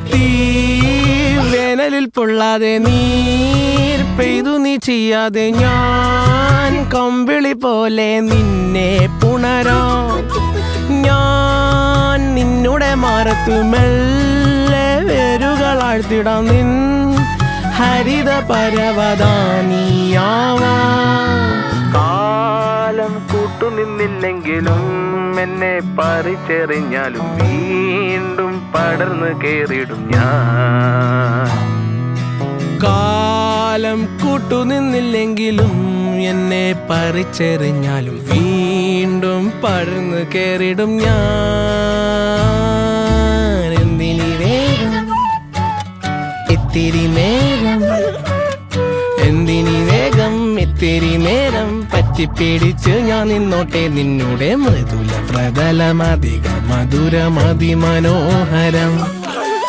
തീ വേനലിൽ പൊള്ളാതെ നീർ പെയ്തു നീ ചെയ്യാതെ ഞാൻ കമ്പിളി പോലെ നിന്നെ പുണരാം ഞാൻ നിന്നുടെ മാറത്തു മെല്ലെ വേരുകളാഴ്ത്തിടാം നിൻ ഹരിത പരവതാനിയാവാം കാലം കൂട്ടുനിന്നില്ലെങ്കിലും എന്നെ പറിച്ചെറിഞ്ഞാലും വീണ്ടും പടർന്നു കേറിടും ഞാൻ കാലം കൂട്ടുനിന്നില്ലെങ്കിലും എന്നെ പറിച്ചെറിഞ്ഞാലും വീണ്ടും പടർന്നു കേറിടും ഞാൻ എന്തിനി വേഗം ഇത്തിരി നേരം എന്തിനി വേഗം ഇത്തിരി നേരം പറ്റിപ്പിടിച്ച് ഞാൻ നിന്നോട്ടെ നിന്നുടെ മൃദുല പ്രതലമധിക മധുരമതിമനോഹരം